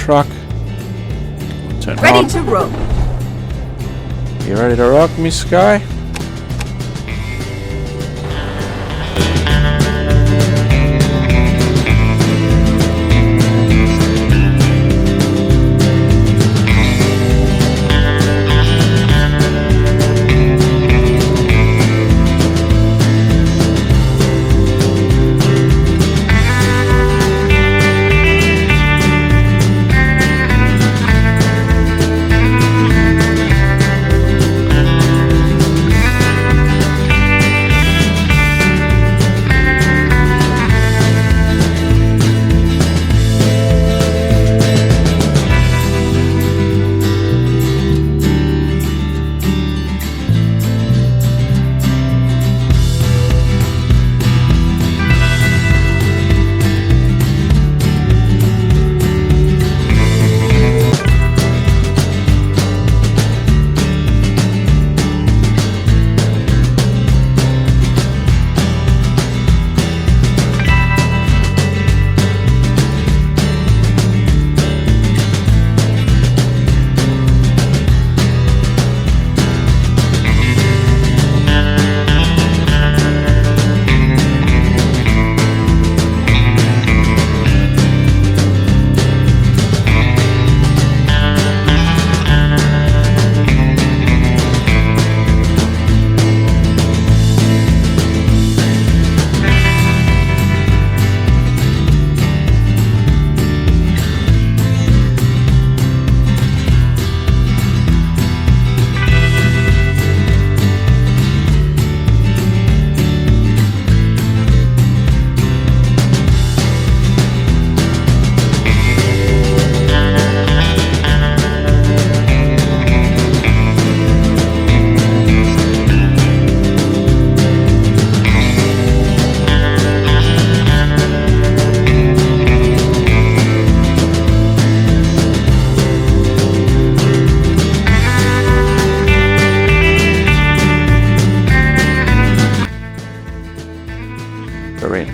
truck. Turn Ready on. to roll. You ready to rock, Miss Skye?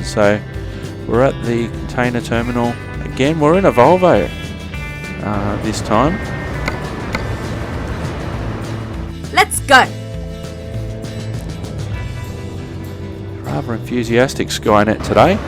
So we're at the container terminal again. We're in a Volvo this time. Let's go. Rather enthusiastic Skynet today.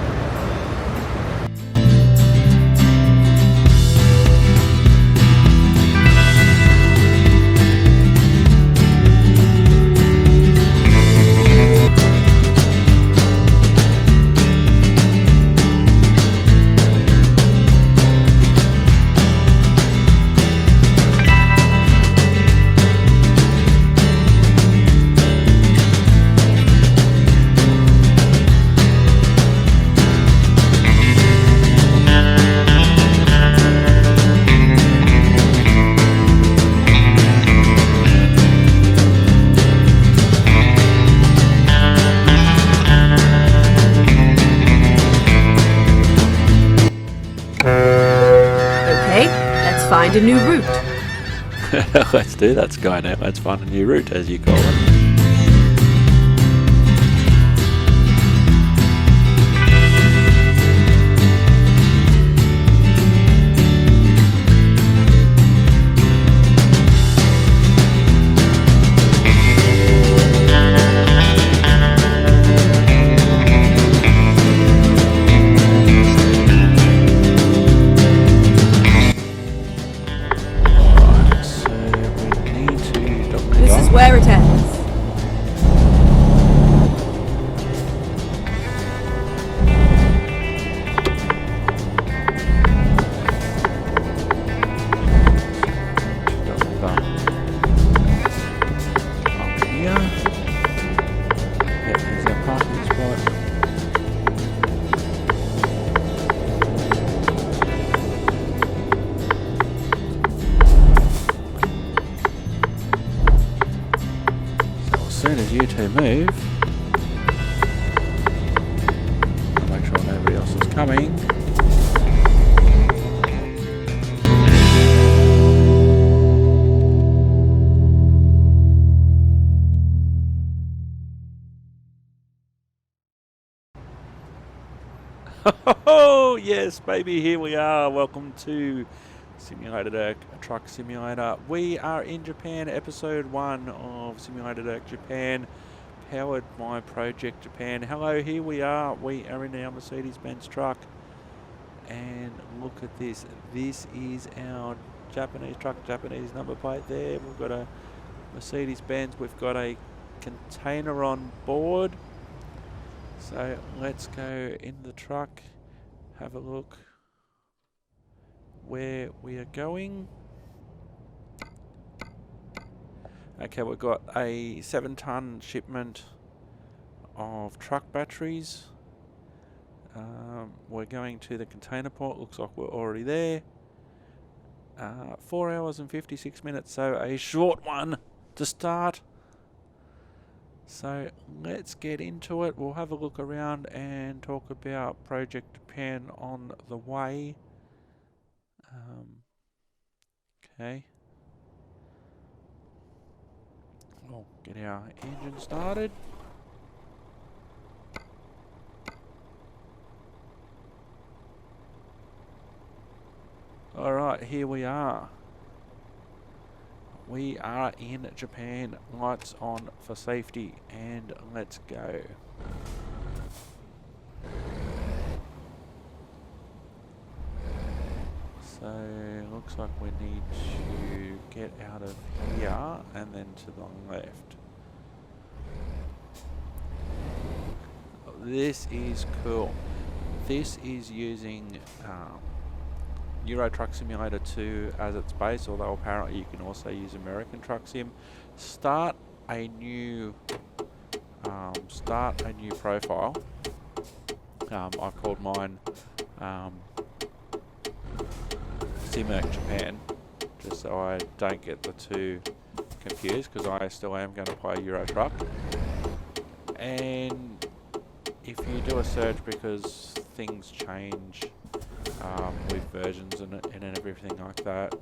Find a new route. Let's do that, Skynet. Let's find a new route, as you call it. Where it ends. As soon as you two move, I'll make sure nobody else is coming. Oh yes, baby, here we are. Welcome to Simulated Truck Simulator. We are in Japan, episode 1 of Simulated Japan, powered by Project Japan. Hello, here we are. We are in our Mercedes-Benz truck. And look at this. This is our Japanese truck, Japanese number plate there. We've got a Mercedes-Benz. We've got a container on board. So let's go in the truck, have a look where we are going. Okay, we've got a 7-ton shipment of truck batteries. We're going to the container port. Looks like we're already there. 4 hours and 56 minutes, so a short one to start. So let's get into it. We'll have a look around and talk about Project Japan on the way. Okay. We'll get our engine started. Alright, here we are. We are in Japan. Lights on for safety, and let's go. So, looks like we need to get out of here and then to the left. This is cool. This is using Euro Truck Simulator 2 as its base, although apparently you can also use American Truck Sim. Start a new profile. I've called mine Simac Japan, just so I don't get the two confused, because I still am going to play Euro Truck. And if you do a search, because things change with versions and everything like that,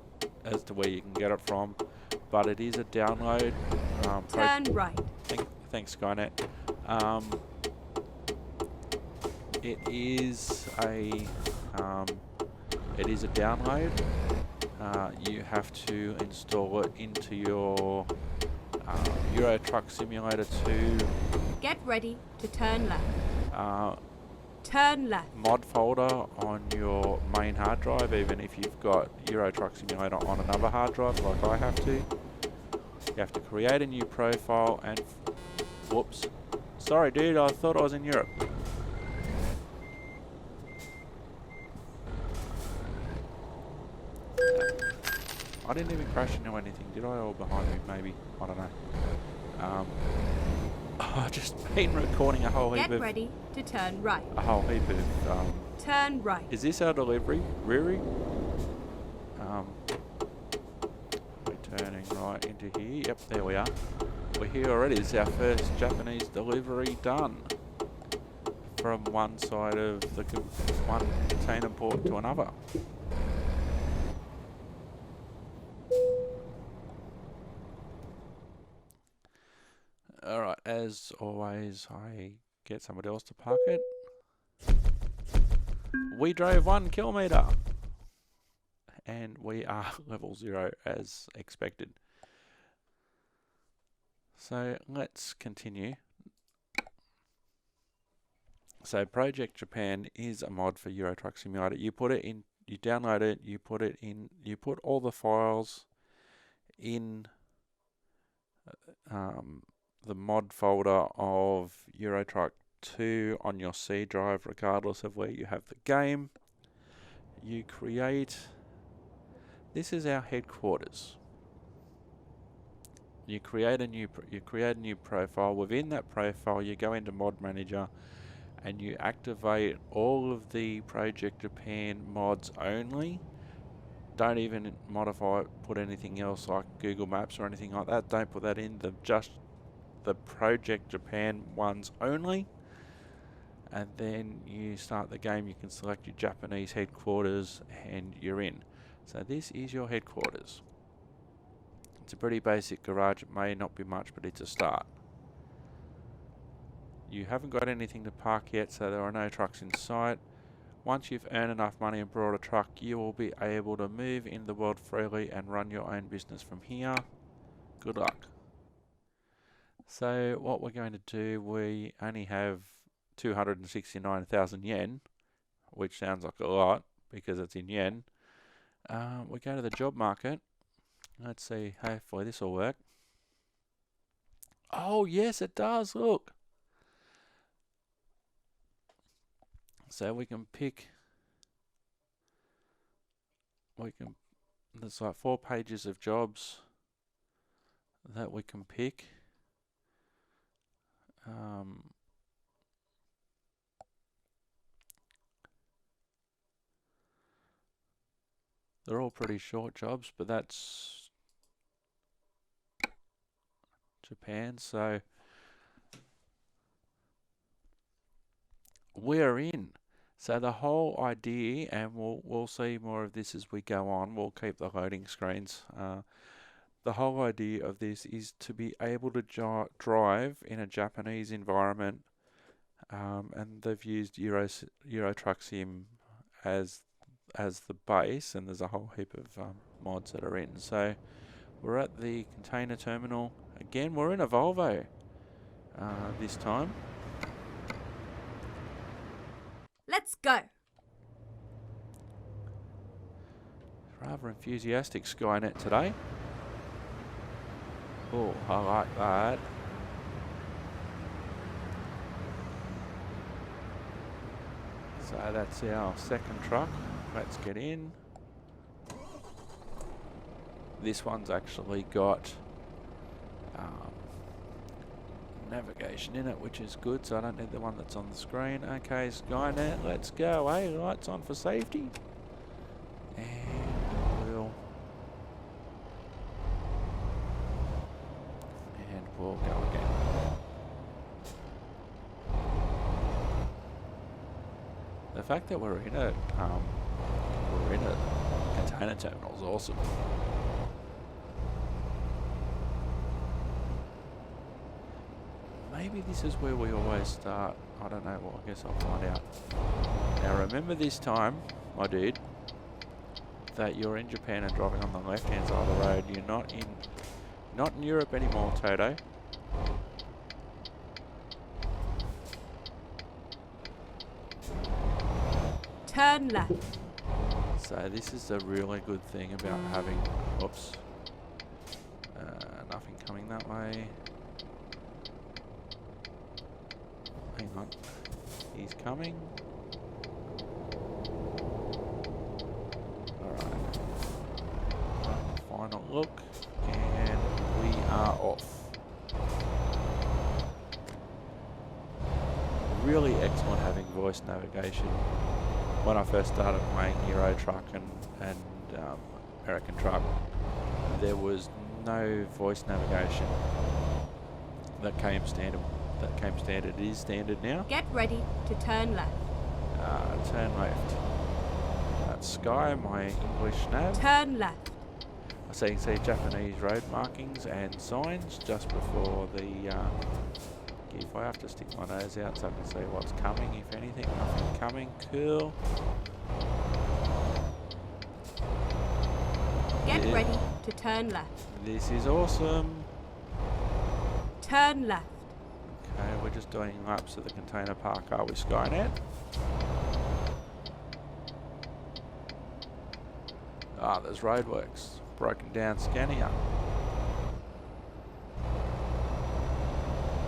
as to where you can get it from, but it is a download. Turn right. Thanks, Skynet. It is a download. You have to install it into your Euro Truck Simulator 2. Get ready to turn left. Turn left. Mod folder on your main hard drive, even if you've got Euro Truck Simulator on another hard drive like I have to. You have to create a new profile and... whoops. Sorry dude, I thought I was in Europe. I didn't even crash into anything, did I? Or behind me, maybe. I don't know. I've just been recording a whole heap of... Get ready to turn right. A whole heap of... turn right. Is this our delivery? Really? We're turning right into here. Yep, there we are. We're here already. This is our first Japanese delivery done. From one side of the one container port to another. Alright, as always, I get somebody else to park it. We drove 1 kilometre. And we are level 0 as expected. So let's continue. So Project Japan is a mod for Euro Truck Simulator. You put it in, you download it, you put it in, you put all the files in the mod folder of Euro Truck 2 on your C drive, regardless of where you have the game. You create, this is our headquarters. You create a new profile. Within that profile, you go into Mod Manager and you activate all of the Project Japan mods only. Don't even modify it, put anything else like Google Maps or anything like that. Don't put that in. Just the Project Japan ones only. And then you start the game. You can select your Japanese headquarters and you're in. So this is your headquarters. It's a pretty basic garage. It may not be much, but it's a start. You haven't got anything to park yet, so there are no trucks in sight. Once you've earned enough money and bought a truck, you will be able to move in the world freely and run your own business from here. Good luck. So what we're going to do, we only have 269,000 yen, which sounds like a lot because it's in yen. We go to the job market. Let's see, hopefully this will work. Oh yes, it does, look. So we can pick, there's like 4 pages of jobs that we can pick. They're all pretty short jobs, but that's Japan, so we're in. So the whole idea, and we'll see more of this as we go on, we'll keep the loading screens. The whole idea of this is to be able to drive in a Japanese environment, and they've used Euro Truck Sim as the base, and there's a whole heap of mods that are in. So we're at the container terminal. Again, we're in a Volvo this time. Let's go. Rather enthusiastic Skynet today. Oh, I like that. So that's our second truck. Let's get in. This one's actually got navigation in it, which is good, so I don't need the one that's on the screen. Okay, Skynet, let's go. Hey, lights on for safety. And we'll go again. The fact that we're in a container terminal is awesome. Maybe this is where we always start. I don't know. Well, I guess I'll find out. Now remember this time, my dude, that you're in Japan and driving on the left-hand side of the road. You're not in Europe anymore, Toto. Turn left. So this is a really good thing about having, oops, nothing coming that way. Hang on, he's coming. Alright, final look, and we are off. Really excellent having voice navigation. When I first started playing Euro Truck and American Truck, there was no voice navigation that came standard. It is standard now. Get ready to turn left. Turn left. That's Skye, my English nav. Turn left. So you can see Japanese road markings and signs just before the if I have to stick my nose out so I can see what's coming, if anything. Nothing coming. Cool. Get ready to turn left. This is awesome. Turn left. Okay, we're just doing laps of the container park, are we, Skynet? Ah, there's roadworks. Broken down Scania.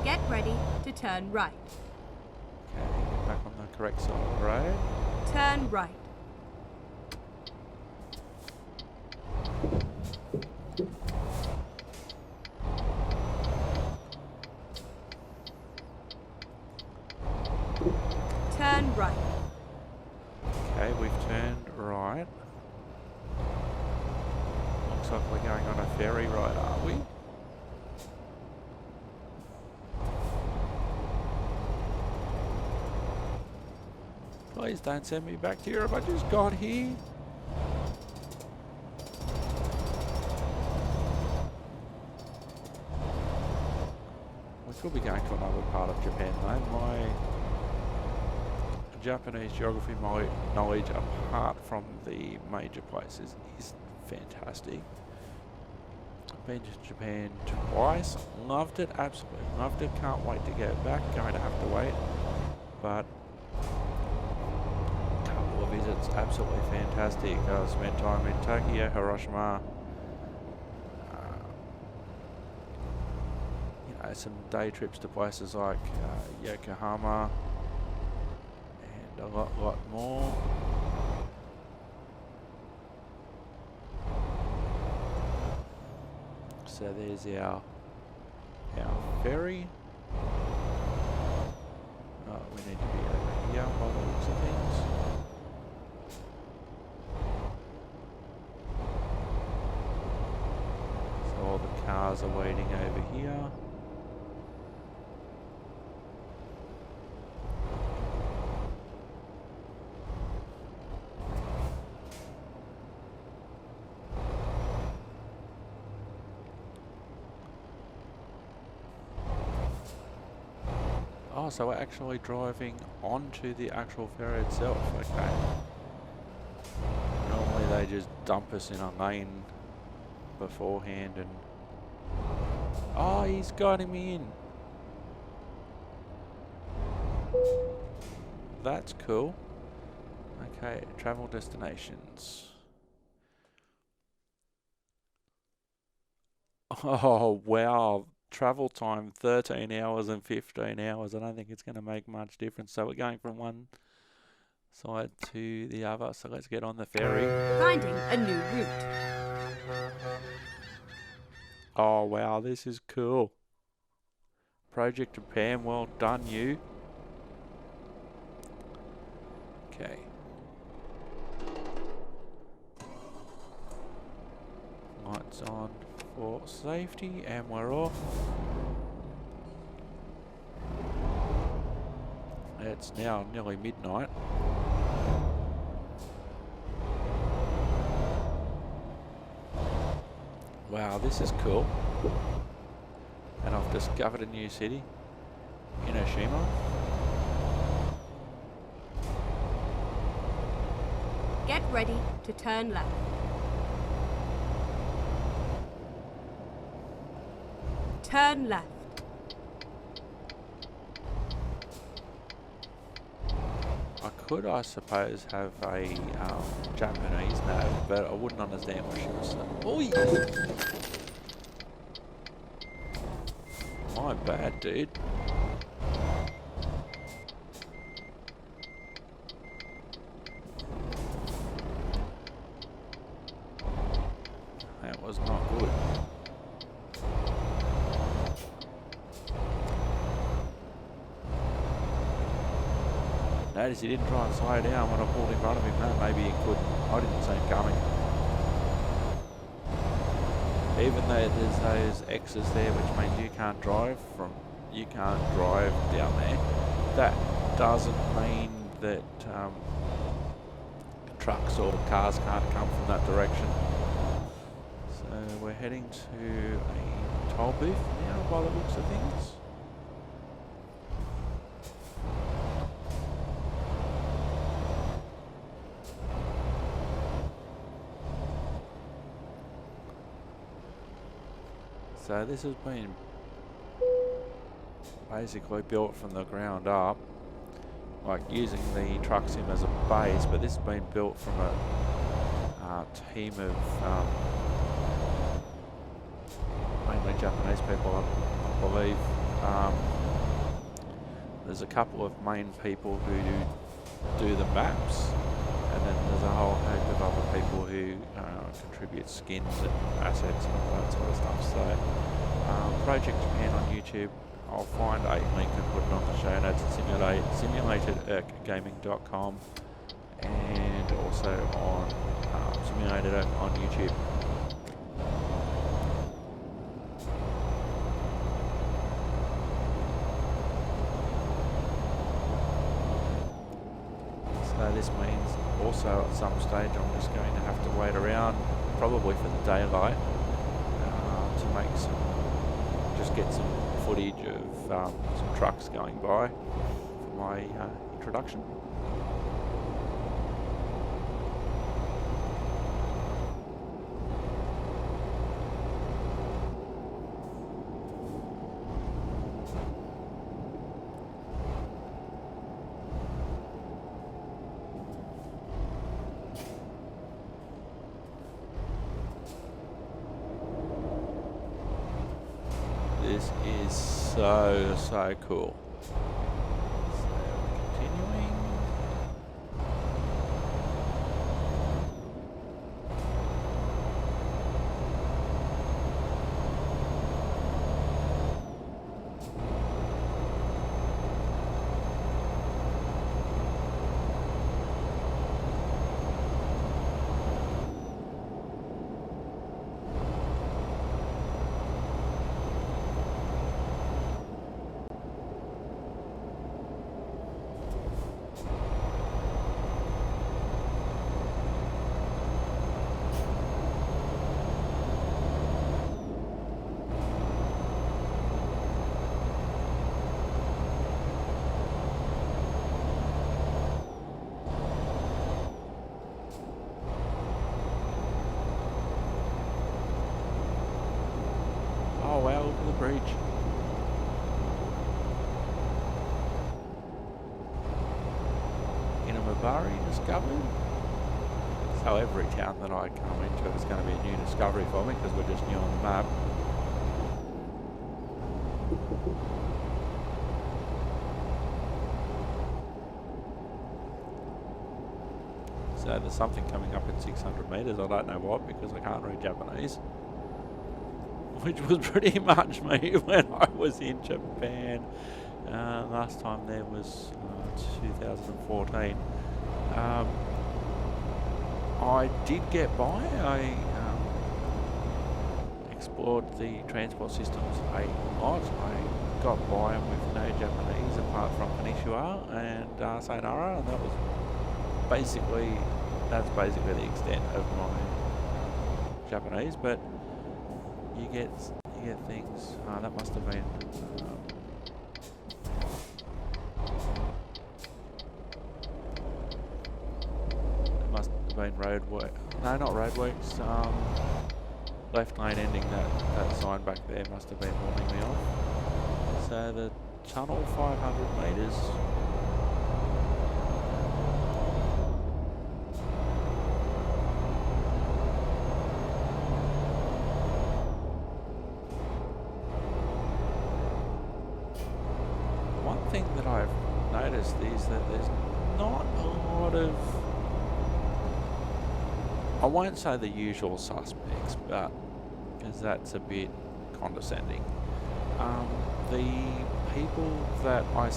Get ready to turn right. Okay, get back on the correct side of the road. Turn right. Turn right. Okay, we've turned right. Looks like we're going on a ferry ride, are we? Please don't send me back to Europe. I just got here. We could be going to another part of Japan though. My Japanese geography knowledge apart from the major places is fantastic. I've been to Japan twice, loved it, absolutely loved it, can't wait to get back, going to have to wait, but a couple of visits, absolutely fantastic. I spent time in Tokyo, Hiroshima, some day trips to places like Yokohama, and a lot more. So there's our ferry. Oh, we need to be over here by the looks of things. So all the cars are waiting over here. Oh, so we're actually driving onto the actual ferry itself, okay. Normally they just dump us in a lane beforehand and... Oh, he's guiding me in. That's cool. Okay, travel destinations. Oh, wow. Travel time 13 hours and 15 hours. I don't think it's going to make much difference. So we're going from one side to the other. So let's get on the ferry. Finding a new route. Oh wow, this is cool. Project Japan, well done you. Okay. Lights on for safety and we're off. It's now nearly midnight. Wow, this is cool. And I've discovered a new city, Inoshima. Get ready to turn left. Turn left. I could, I suppose, have a Japanese nav, but I wouldn't understand what she was saying. Oh, my bad, dude. That was not good. Notice he didn't try and slow down when I pulled in front of him. No, maybe he couldn't. I didn't see him coming. Even though there's those X's there, which means you can't drive down there, that doesn't mean that trucks or cars can't come from that direction. So we're heading to a toll booth now by the looks of things. So this has been basically built from the ground up, like using the truck sim as a base, but this has been built from a team of mainly Japanese people, I believe. There's a couple of main people who do the maps, and then there's a whole heap of other people who contribute skins and assets and all that sort of stuff. So Project Japan on YouTube, I'll find a link and put it on the show notes at simulatedgaming.com and also on Simulated on YouTube. So this means also at some stage I'm just going to have to wait around, probably for the daylight, to make get some footage of some trucks going by for my introduction. This is so cool. So continuing. Oh wow, look at the bridge. Inamabari discovered. So every town that I come into is going to be a new discovery for me because we're just new on the map. So there's something coming up in 600 metres, I don't know what, because I can't read Japanese. Which was pretty much me when I was in Japan. Last time there was 2014. I did get by. I explored the transport systems a lot. I got by with no Japanese apart from Konnichiwa and Sayonara, and that was basically the extent of my Japanese. But you get things. That must have been. It must have been roadwork. No, not roadworks. Left lane ending. That sign back there must have been warning me off. So the tunnel 500 metres. Thing that I've noticed is that there's not a lot of, I won't say the usual suspects, but because that's a bit condescending. The people that I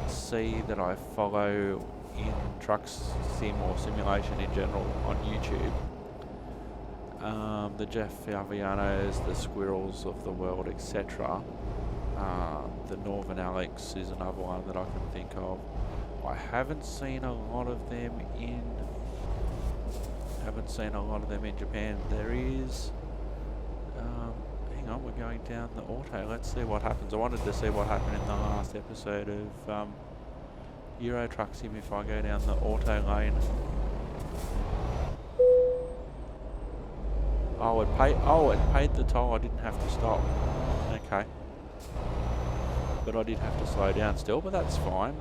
see that I follow in truck sim or simulation in general on YouTube, the Jeff Favianos, the Squirrels of the world, etc. The Northern Alex is another one that I can think of. I haven't seen a lot of them in Japan. There is hang on, we're going down the auto. Let's see what happens. I wanted to see what happened in the last episode of Euro Truck Sim if I go down the auto lane. It paid the toll. I didn't have to stop. Okay. But I did have to slow down still, but that's fine.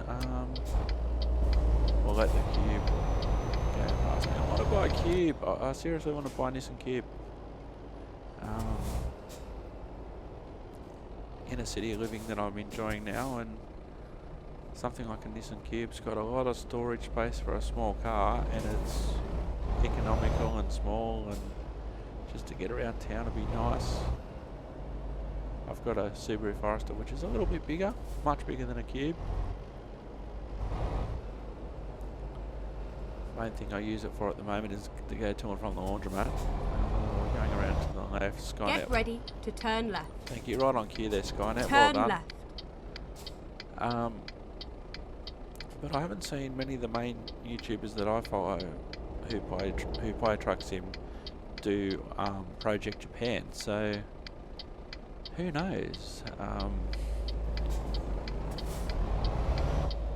We'll let the cube go past me. I want to buy a cube. I seriously want to buy a Nissan Cube. In a city of living that I'm enjoying now, and something like a Nissan Cube's got a lot of storage space for a small car, and it's economical and small, and just to get around town would be nice. I've got a Subaru Forester which is a little bit bigger, much bigger than a Cube. Main thing I use it for at the moment is to go to and from the laundromat. We're going around to the left. Skynet. Get ready to turn left. Thank you, right on cue there, Skynet. Turn well done. left. But I haven't seen many of the main YouTubers that I follow who play Truck Sim do Project Japan, so who knows?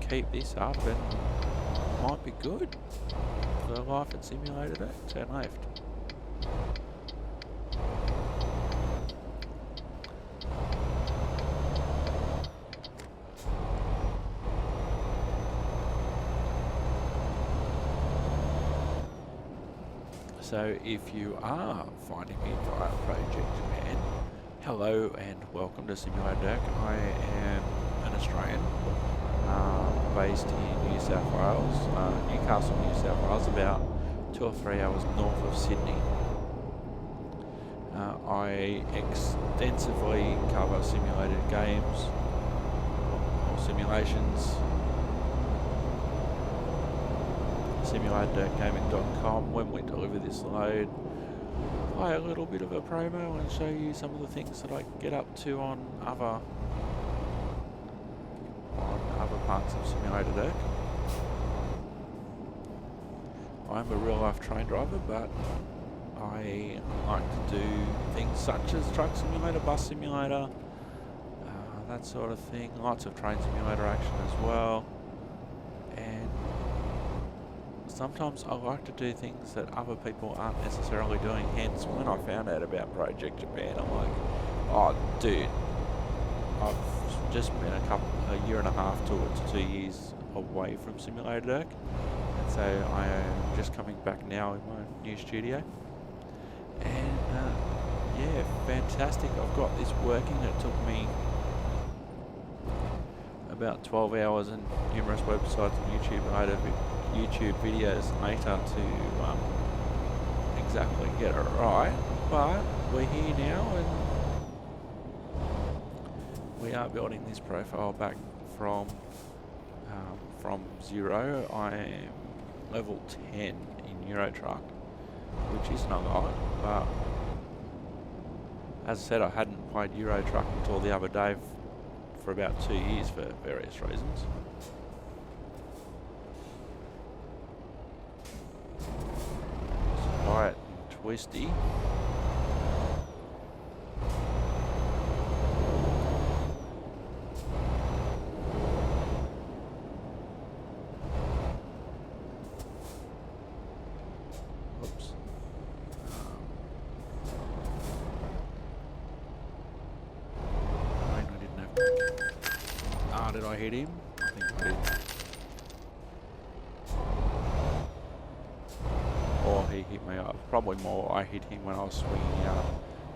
keep this up and might be good for life at Simulated Earth. Turn left. So if you are finding me via Project Japan, hello and welcome to Simulated Earth. I am an Australian based in New South Wales, Newcastle, New South Wales, about 2 or 3 hours north of Sydney. I extensively cover simulated games or simulations. SimulatedGaming.com. When we deliver this load, play a little bit of a promo and show you some of the things that I get up to on other parts of Simulated Earth. I'm a real life train driver, but I like to do things such as truck simulator, bus simulator, that sort of thing. Lots of train simulator action as well. And sometimes I like to do things that other people aren't necessarily doing. Hence, when I found out about Project Japan, I'm like, oh dude, I've just been a year and a half towards 2 years away from Simulated Earth, and so I am just coming back now in my new studio. And yeah, fantastic. I've got this working. It took me about 12 hours and numerous websites and YouTube videos later to exactly get it right, but we're here now and we are building this profile back from 0. I am level 10 in Euro Truck, which isn't a lot, but as I said, I hadn't played Euro Truck until the other day for about 2 years for various reasons. Quiet and twisty. Oops. I didn't have. Did I hit him? I think I did. Or he hit me up. Probably more I hit him when I was swinging out.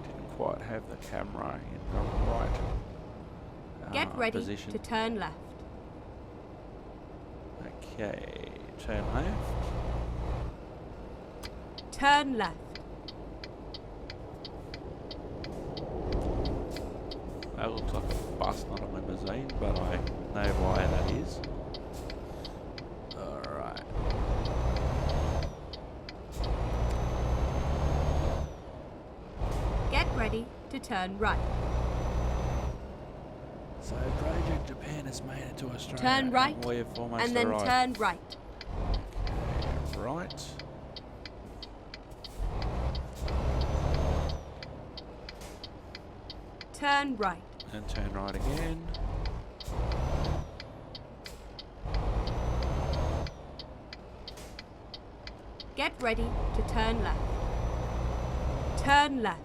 Didn't quite have the camera in the right Get ready position. to turn left. Okay, turn left. Turn left. That looks like a bus, not a limousine, but I know why that is. Alright. Get ready to turn right. So Project Japan has made it to Australia. Turn right, and we've almost and then arrived. turn right. Okay, right. Turn right. And turn right again. Get ready to turn left. Turn left.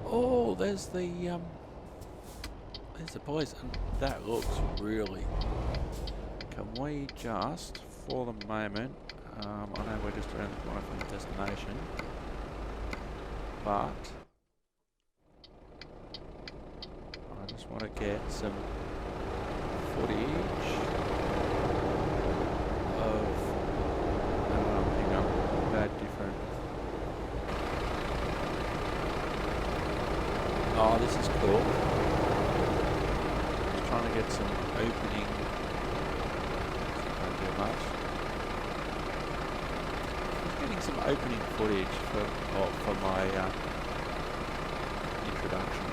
Oh, there's the police, and that looks really. Can we just, for the moment, I know we're just around the corner from the destination, but I just want to get some footage of. Hang on, bad different. Oh, this is cool. Just trying to get some opening. Don't do much. Just getting some opening footage for my introduction.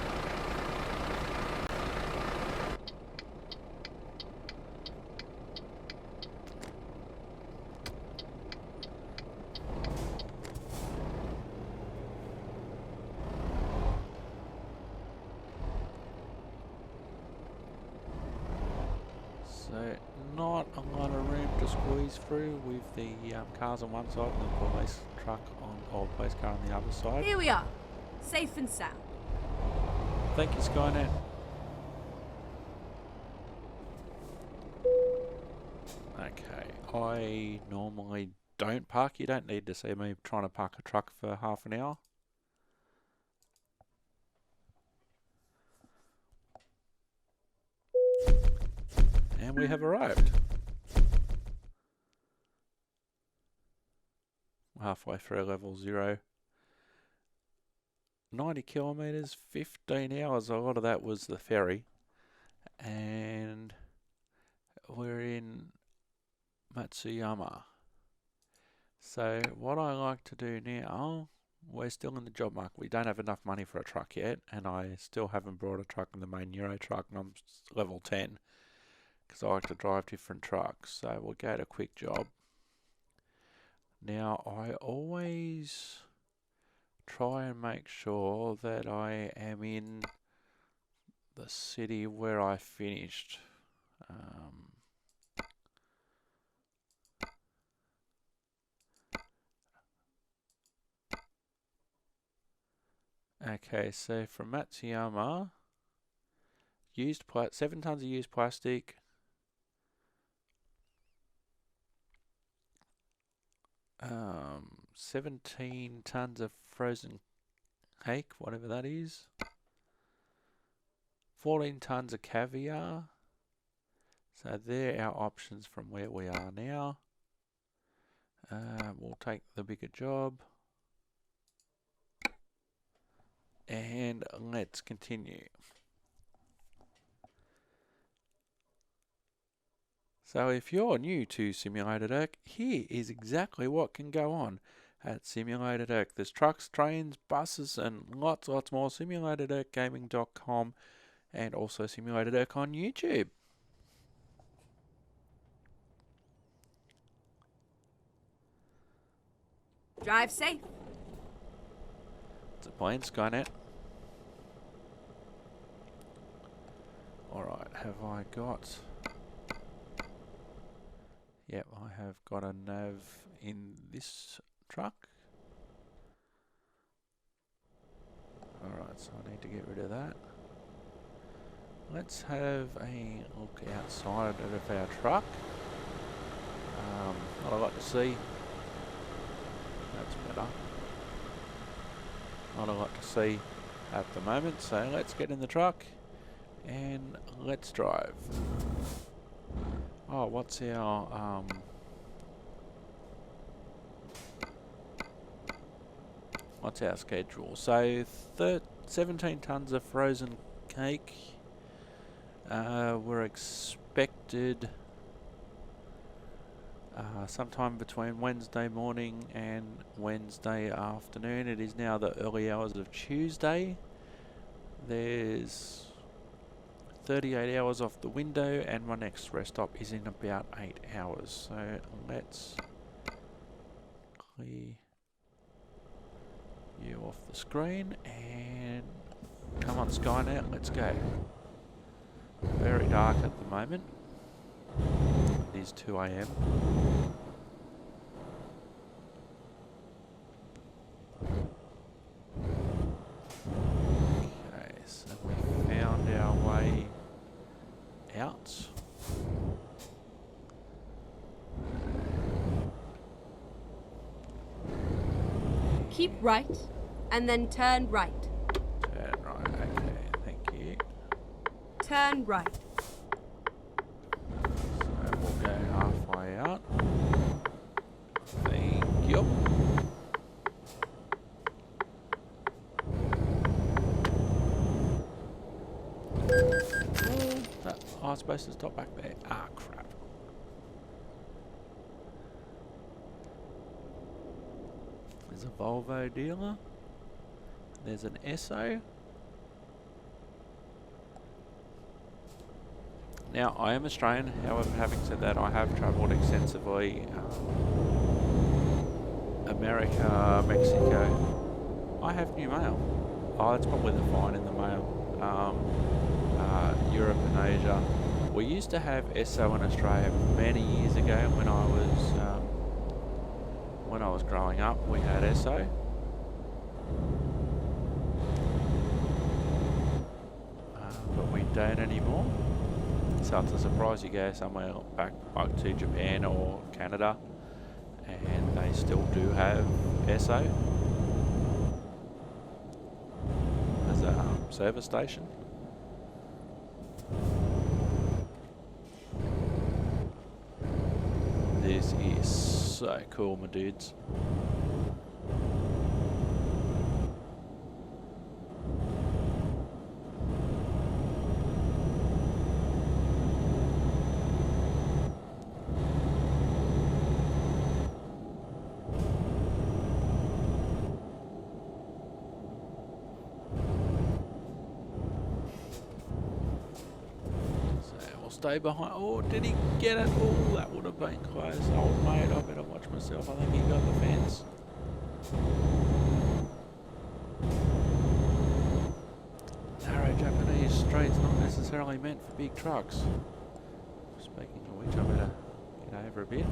So not a lot of room to squeeze through with the cars on one side and the police truck or police car on the other side. Here we are, safe and sound. Thank you, Skynet. Okay, I normally don't park. You don't need to see me trying to park a truck for half an hour. And we have arrived. Halfway through level 0. 90 kilometres, 15 hours. A lot of that was the ferry. And we're in Matsuyama. So what I like to do now, we're still in the job market. We don't have enough money for a truck yet, and I still haven't brought a truck in the main Euro truck, and I'm level 10 because I like to drive different trucks. So we'll go to quick job. Now I always try and make sure that I am in the city where I finished. Okay, so from Matsuyama, 7 tons of used plastic, 17 tons of frozen cake, whatever that is, 14 tons of caviar. So they're our options from where we are now. We'll take the bigger job. And let's continue. So if you're new to Simulated Earth, here is exactly what can go on at Simulated Earth. There's trucks, trains, buses, and lots more. SimulatedEarthGaming.com and also Simulated Earth on YouTube. Drive safe. It's a plane, Skynet. Alright, have I got... Yep, I have got a nav in this truck. Alright, so I need to get rid of that. Let's have a look outside of our truck. Not a lot to see. That's better. Not a lot to see at the moment, so let's get in the truck and let's drive. Oh, what's our schedule? So 17 tons of frozen cake. We're expected sometime between Wednesday morning and Wednesday afternoon. It is now the early hours of Tuesday. There's 38 hours off the window, and my next rest stop is in about 8 hours. So let's clear you off the screen and come on, Skynet, let's go. Very dark at the moment. It is 2 AM. Okay, so we found our way out. Keep right and then turn right. Turn right, okay, thank you. Turn right. So we'll go halfway out. Thank you. I was supposed to stop back there. Ah, crap. There's a Volvo dealer. There's an Esso. Now, I am Australian, however, having said that, I have travelled extensively. America, Mexico. I have new mail. Oh, it's probably the fine in the mail. Europe and Asia. We used to have SO in Australia many years ago when I was growing up. We had SO. But we don't anymore. So it's a surprise you go somewhere back like to Japan or Canada and they still do have SO as a service station. This is so cool, my dudes. Stay behind. Oh, did he get it? Oh, that would have been close. Old mate, I better watch myself. I think he got the fence. Narrow Japanese streets not necessarily meant for big trucks. Speaking of which, I better get over a bit.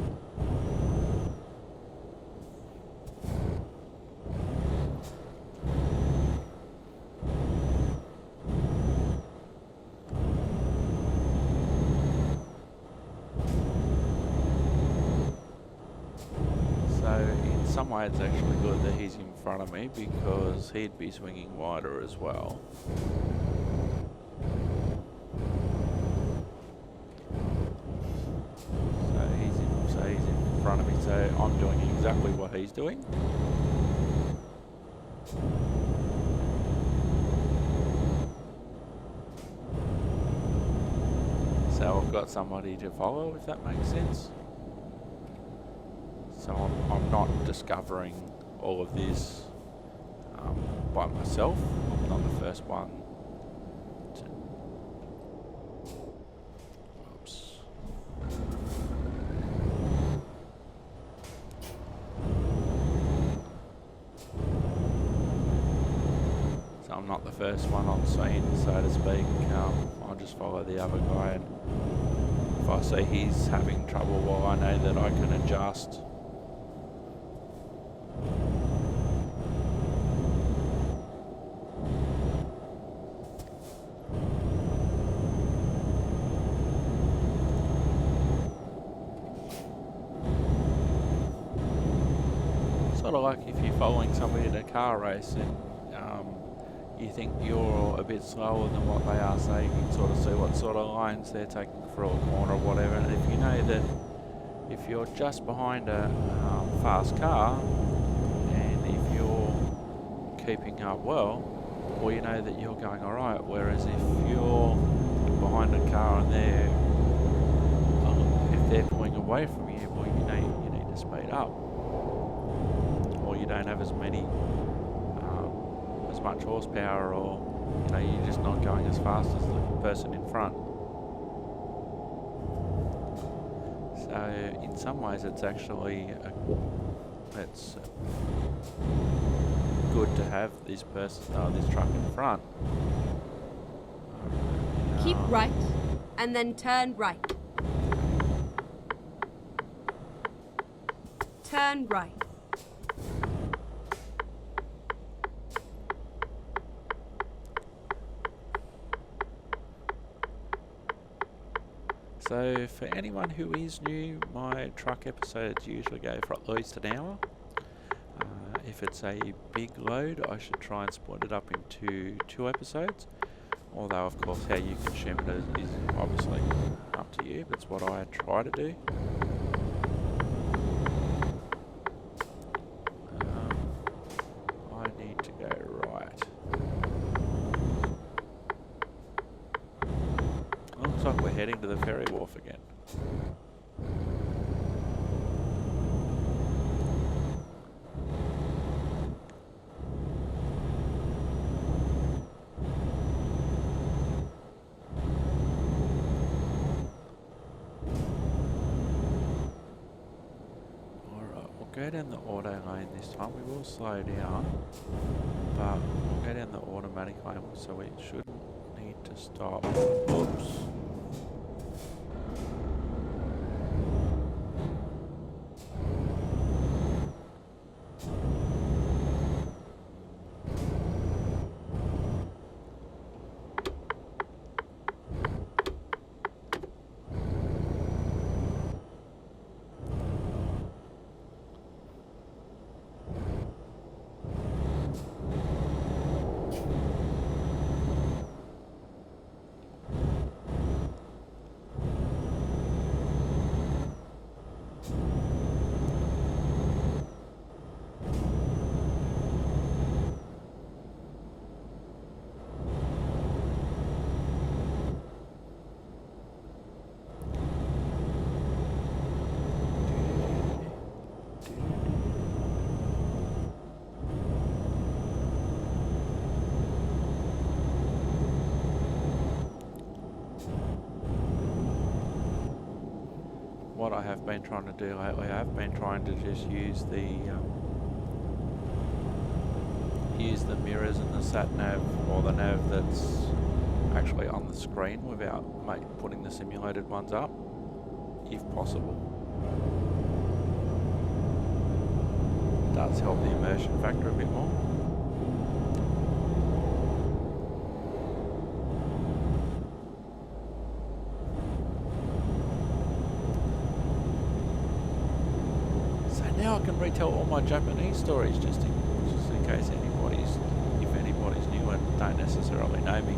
In some way it's actually good that he's in front of me because he'd be swinging wider as well. So he's in front of me, so I'm doing exactly what he's doing. So I've got somebody to follow, if that makes sense. So I'm not discovering all of this by myself. I'm not the first one to... Oops. So I'm not the first one on scene, so to speak. I'll just follow the other guy, and if I see he's having trouble, well, I know that I can adjust. Sort of like if you're following somebody in a car race and you think you're a bit slower than what they are, so you can sort of see what sort of lines they're taking through a corner or whatever. And if you know that if you're just behind a fast car and if you're keeping up well, you know that you're going alright. Whereas if you're behind a car and if they're pulling away from you, well, you know you need to speed up. Or you don't have as much horsepower, or you're just not going as fast as the person in front. So in some ways it's actually it's good to have this truck in front. Keep right and then turn right. Turn right. So for anyone who is new, my truck episodes usually go for at least an hour. If it's a big load, I should try and split it up into 2 episodes. Although, of course, how you consume it is obviously up to you, but it's what I try to do. I need to go right. Looks like we're heading to the ferry wharf again. Go down the auto lane this time. We will slow down, but we'll go down the automatic lane, so we shouldn't need to stop. Oops. what I have been trying to do lately, I have been trying to just use the mirrors and the sat nav, or the nav that's actually on the screen, without putting the simulated ones up, if possible. It does help the immersion factor a bit more. Now I can retell all my Japanese stories just in case if anybody's new and don't necessarily know me.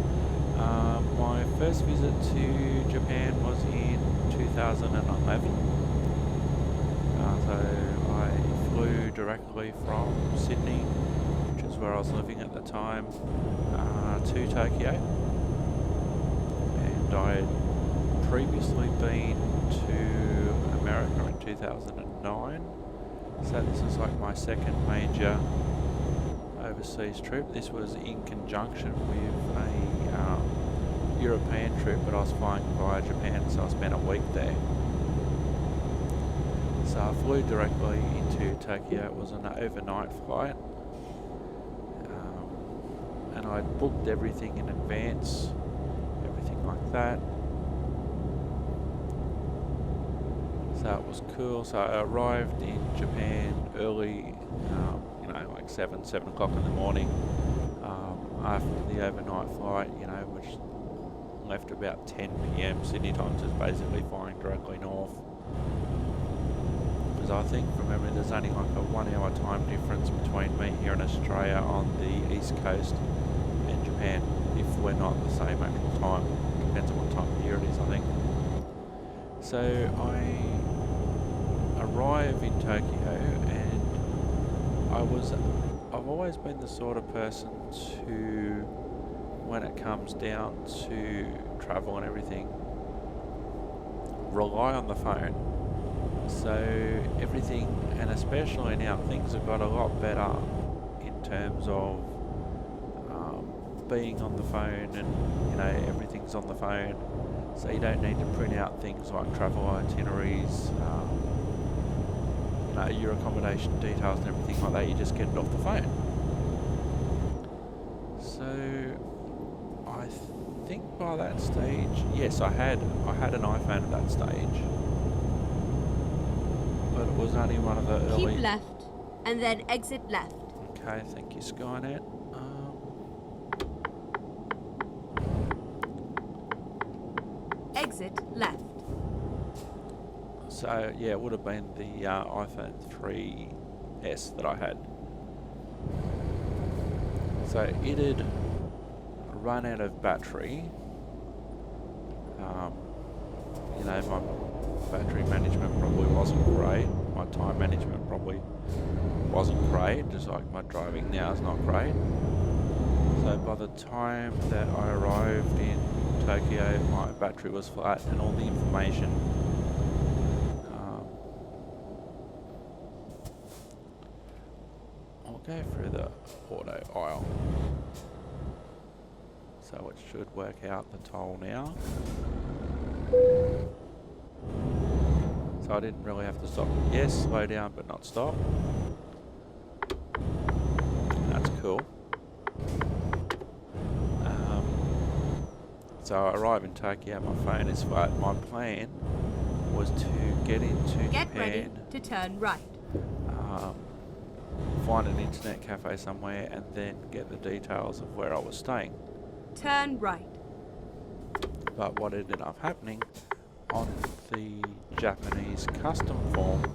My first visit to Japan was in 2011. So I flew directly from Sydney, which is where I was living at the time, to Tokyo. And I had previously been to America in 2009. So this is like my second major overseas trip. This was in conjunction with a European trip, but I was flying via Japan, so I spent a week there. So I flew directly into Tokyo. It was an overnight flight, and I booked everything in advance, everything like that. So it was cool. So I arrived in Japan early, like 7 o'clock in the morning, after the overnight flight, which left about 10 PM Sydney time, so it's basically flying directly north. Because I think from memory there's only like a 1 hour time difference between me here in Australia on the east coast and Japan, if we're not the same actual time. Depends on what time of year it is, I think. So I arrive in Tokyo, and I've always been the sort of person to, when it comes down to travel and everything, rely on the phone. So everything, and especially now, things have got a lot better in terms of being on the phone, and everything's on the phone. So you don't need to print out things like travel itineraries, your accommodation details and everything like that. You just get it off the phone. So I think by that stage, yes, I had an iPhone at that stage, but it was only one of the early. Keep left, and then exit left. Okay, thank you, Skynet. Exit left. So yeah, it would have been the iPhone 3S that I had. So it had run out of battery. My battery management probably wasn't great. My time management probably wasn't great, just like my driving now is not great. So by the time that I arrived in Tokyo, my battery was flat, and all the information I'll go through the auto aisle, so it should work out the toll now. So I didn't really have to stop. Yes, slow down but not stop. That's cool. So I arrive in Tokyo, my phone is flat. My plan was to get into Get Japan, ready to turn right. find an internet cafe somewhere, and then get the details of where I was staying. Turn right. But what ended up happening on the Japanese customs form,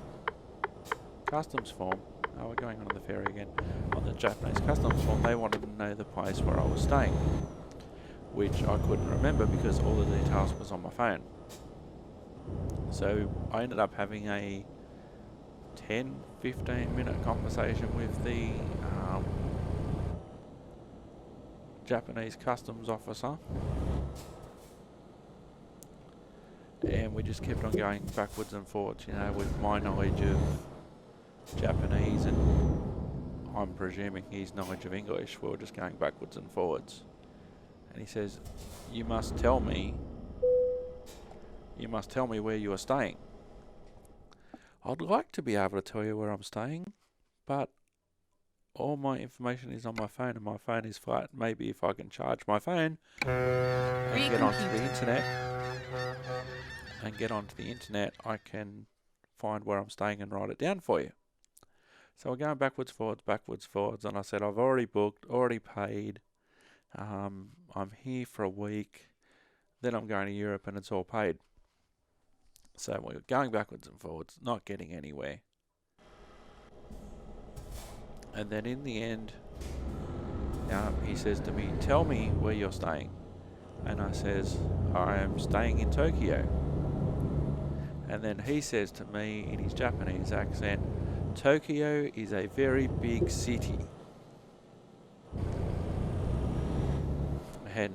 oh, we're going on to the ferry again. On the Japanese customs form, they wanted to know the place where I was staying, which I couldn't remember because all the details was on my phone. So I ended up having a 10-15 minute conversation with the Japanese customs officer, and we just kept on going backwards and forwards, with my knowledge of Japanese and I'm presuming his knowledge of English. We were just going backwards and forwards. And he says, you must tell me where you are staying. I'd like to be able to tell you where I'm staying, but all my information is on my phone and my phone is flat. Maybe if I can charge my phone and get onto the internet, I can find where I'm staying and write it down for you. So we're going backwards, forwards, and I said I've already booked, already paid. I'm here for a week, then I'm going to Europe and it's all paid. So we're going backwards and forwards, not getting anywhere. And then in the end, he says to me, tell me where you're staying. And I says, I am staying in Tokyo. And then he says to me in his Japanese accent, Tokyo is a very big city. And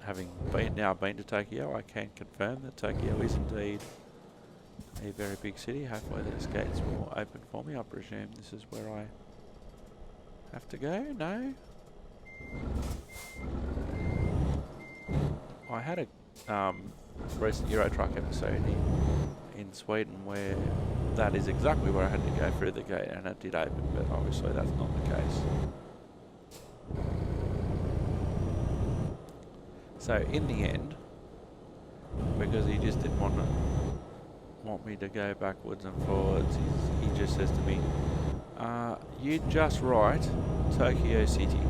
having now been to Tokyo, I can confirm that Tokyo is indeed a very big city. Hopefully these gates will open for me. I presume this is where I have to go? No? I had a recent Euro Truck episode in Sweden where that is exactly where I had to go through the gate and it did open, but obviously that's not the case. So in the end, because he just didn't want me to go backwards and forwards, he just says to me, you just write Tokyo City.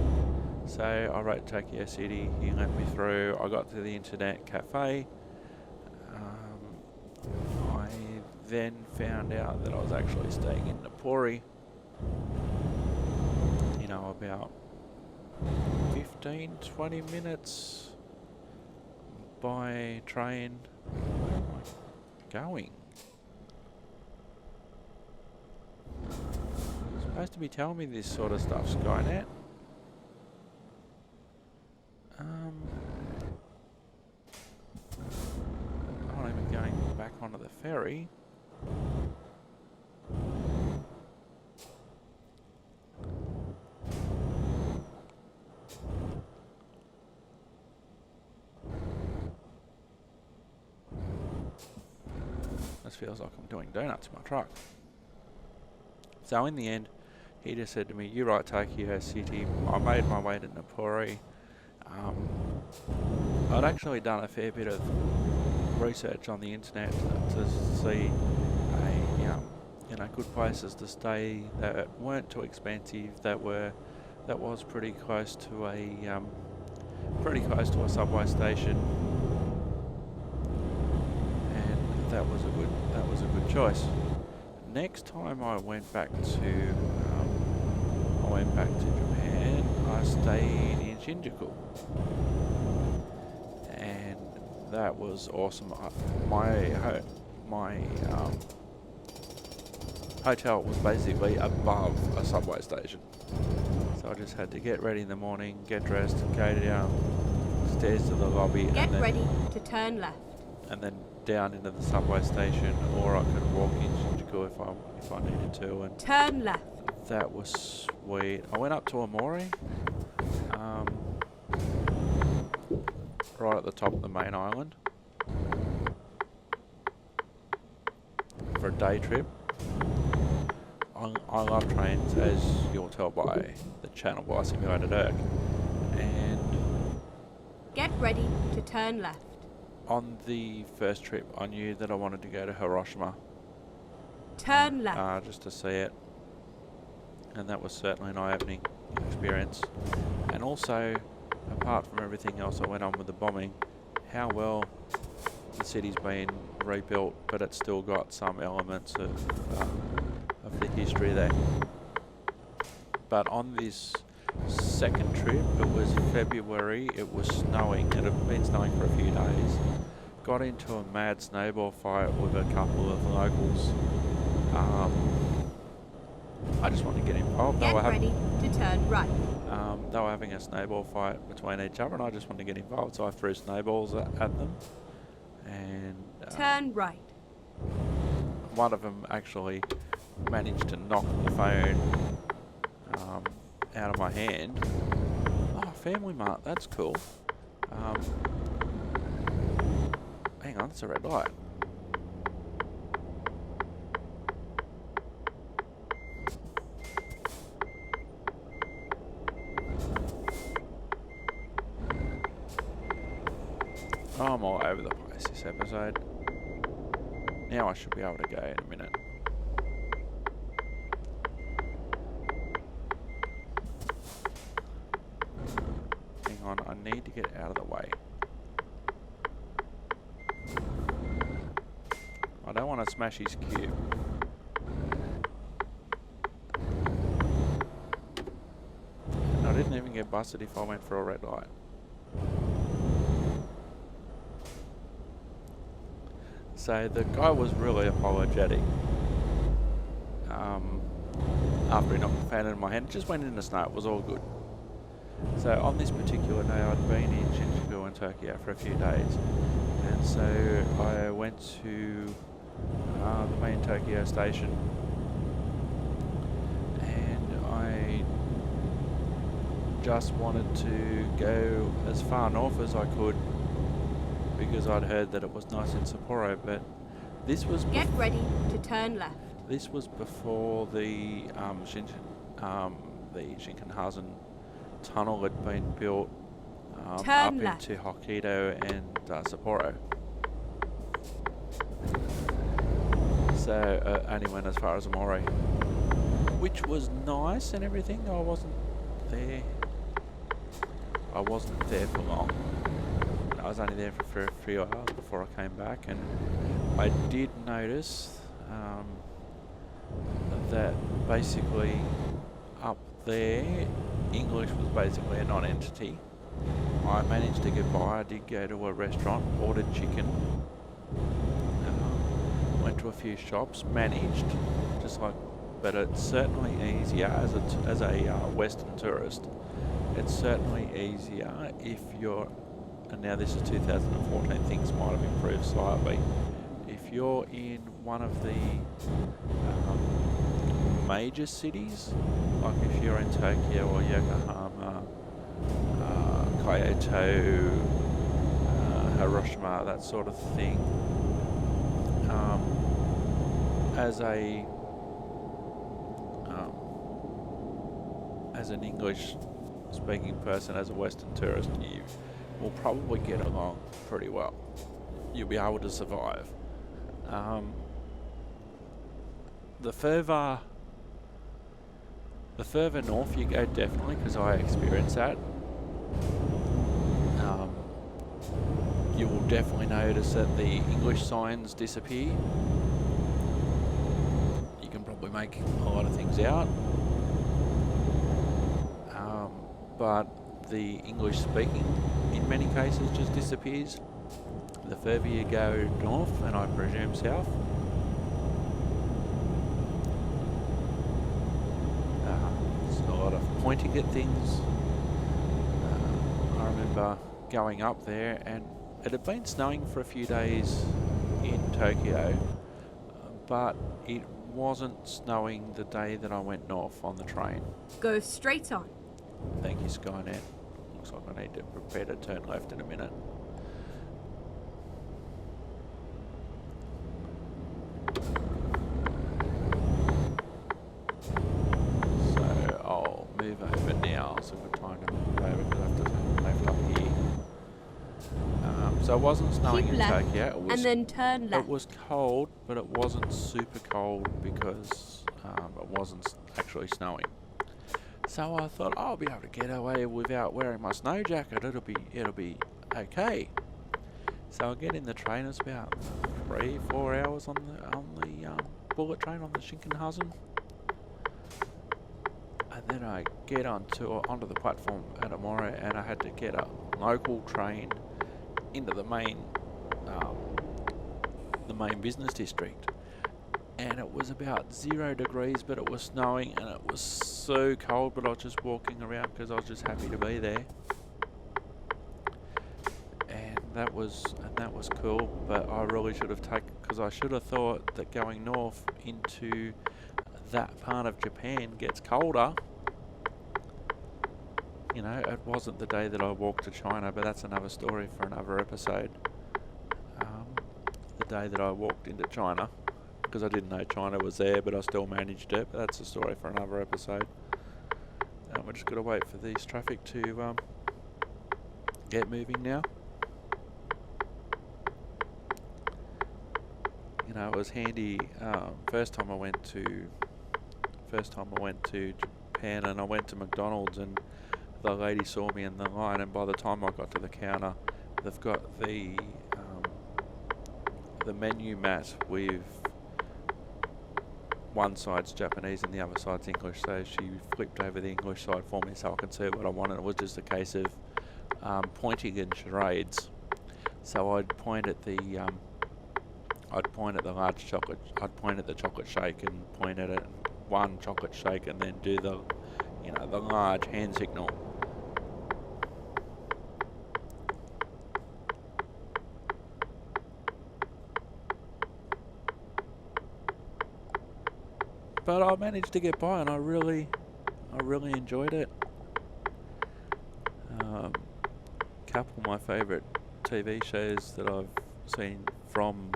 So I wrote Tokyo City, he let me through, I got to the internet cafe. I then found out that I was actually staying in Napoli, about 15-20 minutes by train. Where am I going? You're supposed to be telling me this sort of stuff, Skynet. I'm not even going back onto the ferry. This feels like I'm doing donuts in my truck. So in the end, he just said to me, you write Tokyo City. I made my way to Napoli. I'd actually done a fair bit of research on the internet to see good places to stay that weren't too expensive, that was pretty close to a subway station, and that was a good choice. Next time I went back to Japan, I stayed in Shinjuku, and that was awesome. My hotel was basically above a subway station, so I just had to get ready in the morning, get dressed, go downstairs to the lobby, get ready to turn left, and then down into the subway station, or I could walk in Shinjuku if I needed to. And turn left. That was sweet. I went up to Amori, right at the top of the main island, for a day trip. I love trains, as you'll tell by the channel by Simulated Dirk. And get ready to turn left. On the first trip, I knew that I wanted to go to Hiroshima. Turn left. Just to see it. And that was certainly an eye-opening experience. And also, apart from everything else that went on with the bombing, how well the city's been rebuilt, but it's still got some elements of the history there. But on this second trip, it was February, it was snowing, it had been snowing for a few days. Got into a mad snowball fight with a couple of locals. I just wanted to get involved. Get ready to turn right. They were having a snowball fight between each other, and I just wanted to get involved, so I threw snowballs at them. And turn right. One of them actually managed to knock the phone out of my hand. Oh, Family Mart, that's cool. Hang on, it's a red light. I'm all over the place this episode. Now I should be able to go in a minute. Hang on, I need to get out of the way. I don't want to smash his cube. And I didn't even get busted if I went for a red light. So the guy was really apologetic. After he knocked the fan in my hand, it just went in the snow, it was all good. So on this particular day, I'd been in Shinjuku and Tokyo for a few days. And so I went to the main Tokyo station, and I just wanted to go as far north as I could because I'd heard that it was nice in Sapporo, but this was... Get ready to turn left. This was before the Shinkansen tunnel had been built up left into Hokkaido and Sapporo. So only went as far as Amore, which was nice and everything. I wasn't there for long. I was only there for a few hours before I came back, and I did notice that basically up there English was basically a non-entity. I managed to get by. I did go to a restaurant, ordered chicken, went to a few shops, managed, but it's certainly easier as a Western tourist. It's certainly easier if you're, and now this is 2014, things might have improved slightly. If you're in one of the major cities, like if you're in Tokyo or Yokohama, Kyoto, Hiroshima, that sort of thing, as an English speaking person, as a Western tourist, you will probably get along pretty well. You'll be able to survive. The further north you go, definitely, because I experienced that, you will definitely notice that the English signs disappear. You can probably make a lot of things out, but the English speaking in many cases just disappears. The further you go north, and I presume south, there's a lot of pointing at things. I remember going up there, and it had been snowing for a few days in Tokyo, but it wasn't snowing the day that I went north on the train. Go straight on. Thank you, Skynet. Looks like I need to prepare to turn left in a minute. So I'll move over now. So we're trying to move over because I have to turn left up here. So it wasn't snowing Keep in left, Tokyo. It was, and then turn left. It was cold, but it wasn't super cold because it wasn't actually snowing. So I thought, I'll be able to get away without wearing my snow jacket. It'll be okay. So I get in the train. It's about 3-4 hours on the bullet train on the Shinkansen, and then I get onto the platform at Amore, and I had to get a local train into the main business district. And it was about 0 degrees, but it was snowing, and it was so cold, but I was just walking around because I was just happy to be there. And that was cool, but I really should have because I should have thought that going north into that part of Japan gets colder. You know, it wasn't the day that I walked to China, but that's another story for another episode. The day that I walked into China, because I didn't know China was there, but I still managed it. But that's a story for another episode. We're just got to wait for this traffic to get moving now. you know, it was handy. First time I went to Japan, and I went to McDonald's, and the lady saw me in the line, and by the time I got to the counter, they've got the menu mat with one side's Japanese and the other side's English, so she flipped over the English side for me so I could see what I wanted. It was just a case of pointing in charades. So I'd point at the large chocolate. I'd point at the chocolate shake and point at it, one chocolate shake, and then do the large hand signal. But I managed to get by, and I really enjoyed it. Couple of my favourite TV shows that I've seen from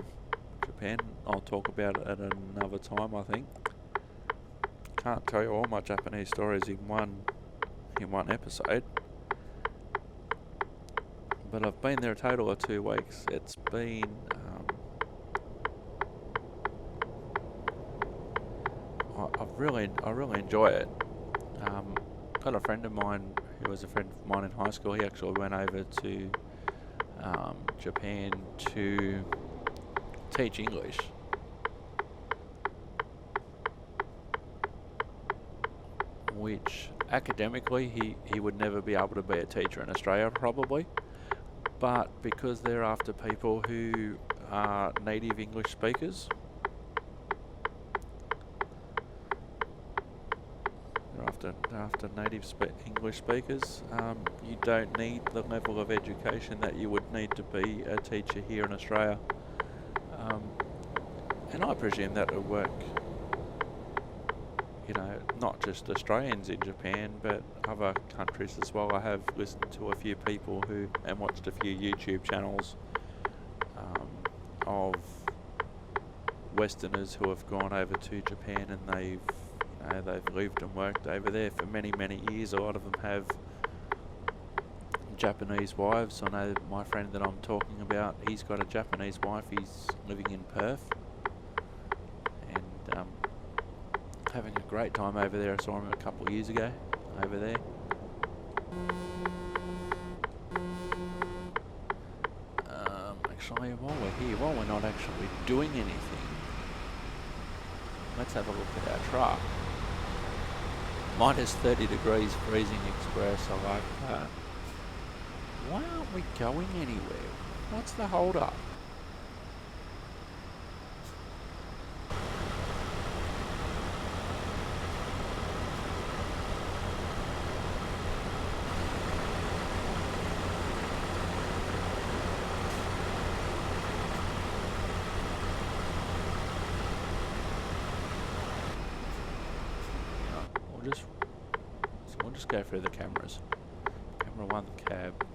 Japan, I'll talk about it at another time, I think. Can't tell you all my Japanese stories in one episode. But I've been there a total of 2 weeks. It's been I really enjoy it. Got a friend of mine who was a friend of mine in high school. He actually went over to Japan to teach English. Which academically he would never be able to be a teacher in Australia probably. But because they're after people who are native English speakers, they're after native English speakers, you don't need the level of education that you would need to be a teacher here in Australia. And I presume that would work, not just Australians in Japan, but other countries as well. I have listened to a few people and watched a few YouTube channels of Westerners who have gone over to Japan, and they've lived and worked over there for many, many years. A lot of them have Japanese wives. I know my friend that I'm talking about, he's got a Japanese wife. He's living in Perth and having a great time over there. I saw him a couple of years ago over there. Actually, while we're not actually doing anything, let's have a look at our truck. Minus 30 degrees, freezing express. I like that. Why aren't we going anywhere? What's the hold up? We'll just go through the cameras. Camera 1, cab.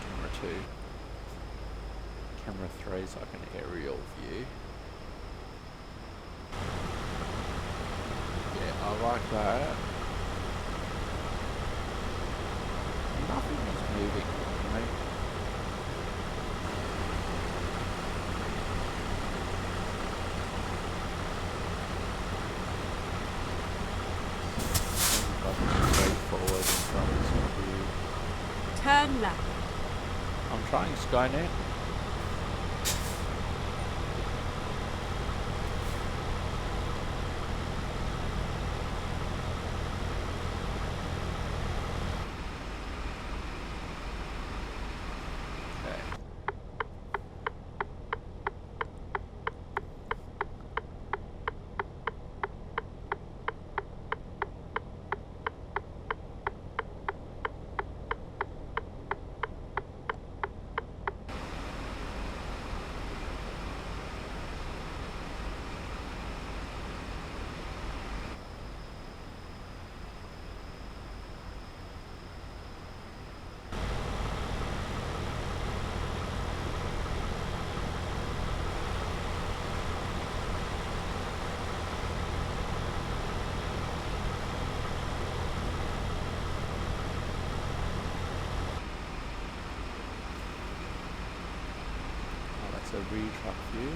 Camera 2. Camera 3 is like an aerial view. Yeah, I like that. Nothing is moving, right? Straightforward in front of you. Turn left. I'm trying Skynet. the rear truck view.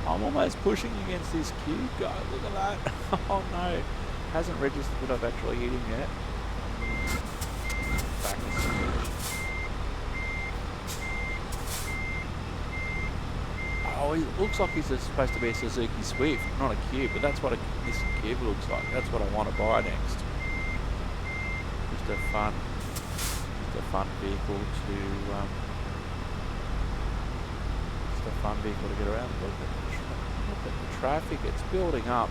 I'm almost pushing against this cube, guys. Look at that. Oh no. Hasn't registered that I've actually hit him yet. Back a switch. Oh, it looks like he's supposed to be a Suzuki Swift, not a Cube, but that's what this Cube looks like. That's what I want to buy next. Just a fun vehicle to get around. Look at the traffic, it's building up.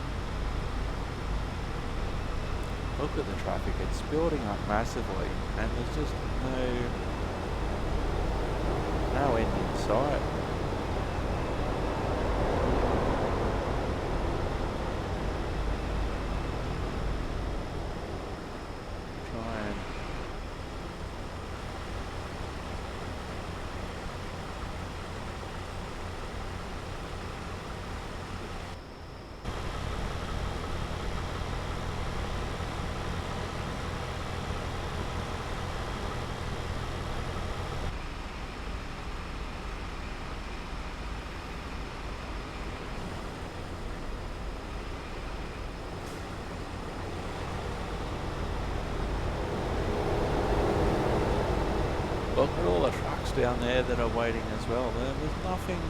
Look at the traffic, it's building up massively, and there's just no end in sight. Look at all the trucks down there that are waiting as well. There's nothing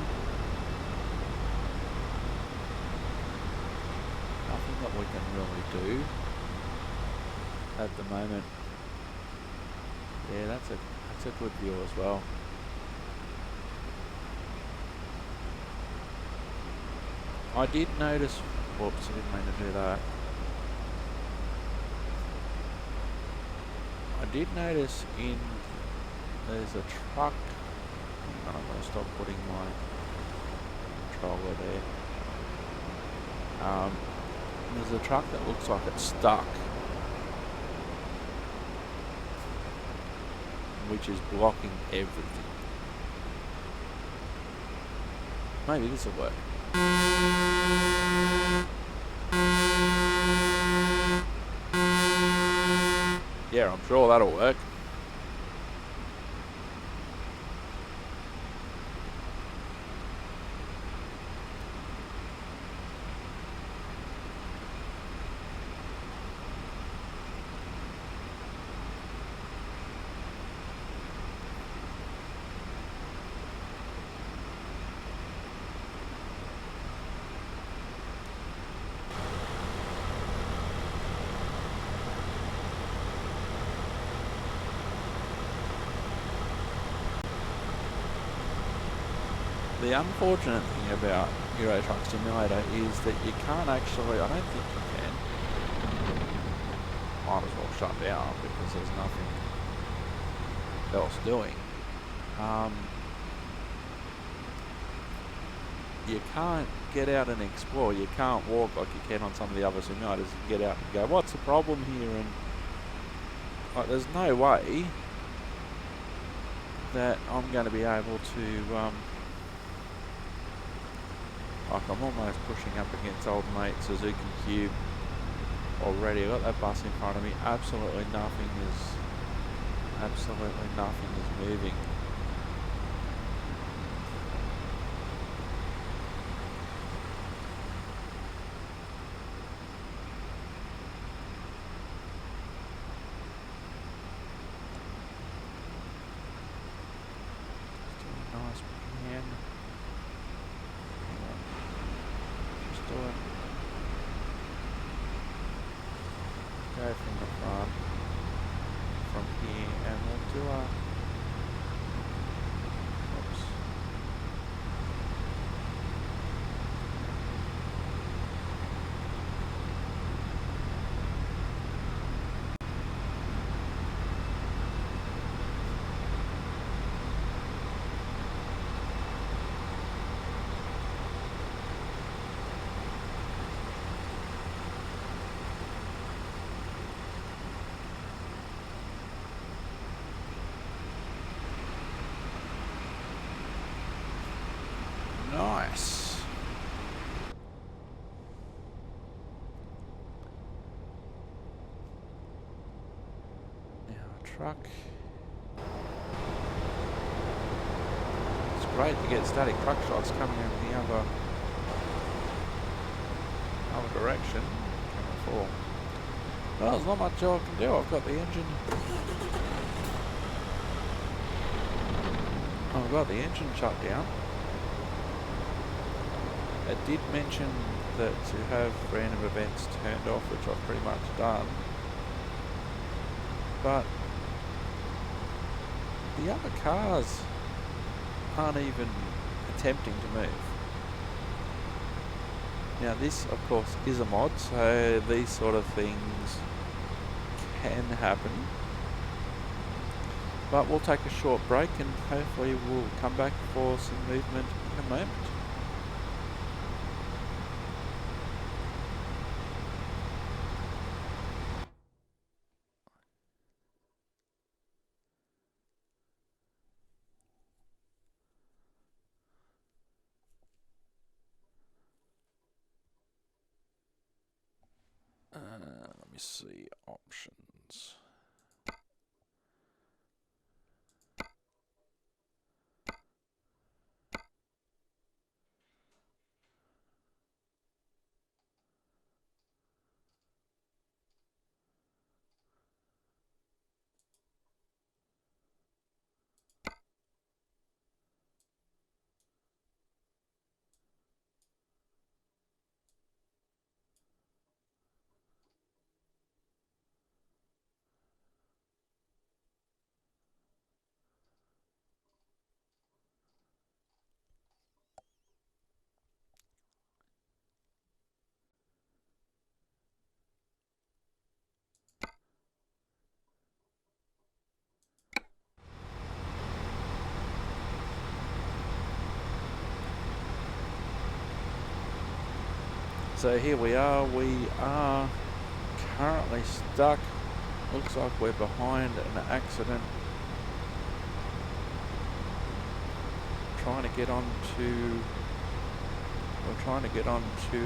that we can really do at the moment. Yeah, that's a good view as well. I did notice, whoops, I didn't mean to do that. I did notice there's a truck. I'm going to stop putting my controller there. There's a truck that looks like it's stuck, which is blocking everything. Maybe this will work. Yeah, I'm sure that'll work. The unfortunate thing about Euro Truck Simulator is that you can't actually, I don't think you can. Might as well shut down because there's nothing else doing. You can't get out and explore. You can't walk like you can on some of the other simulators and get out and go, what's the problem here? And like, there's no way that I'm going to be able to like, I'm almost pushing up against old mate Suzuki Cube already. I've got that bus in front of me. Absolutely nothing is moving. Just doing a nice pan. Go from the front, from here, and we'll do a, oops. Nice. truck. It's great to get static truck shots coming in the other direction. Coming forward. Well, there's not much I can do. I've got the engine. I've got the engine shut down. It did mention that to have random events turned off, which I've pretty much done. But the other cars aren't even attempting to move. Now this, of course, is a mod, so these sort of things can happen. But we'll take a short break and hopefully we'll come back for some movement in a moment. Let me see options. So here we are currently stuck. Looks like we're behind an accident. We're trying to get onto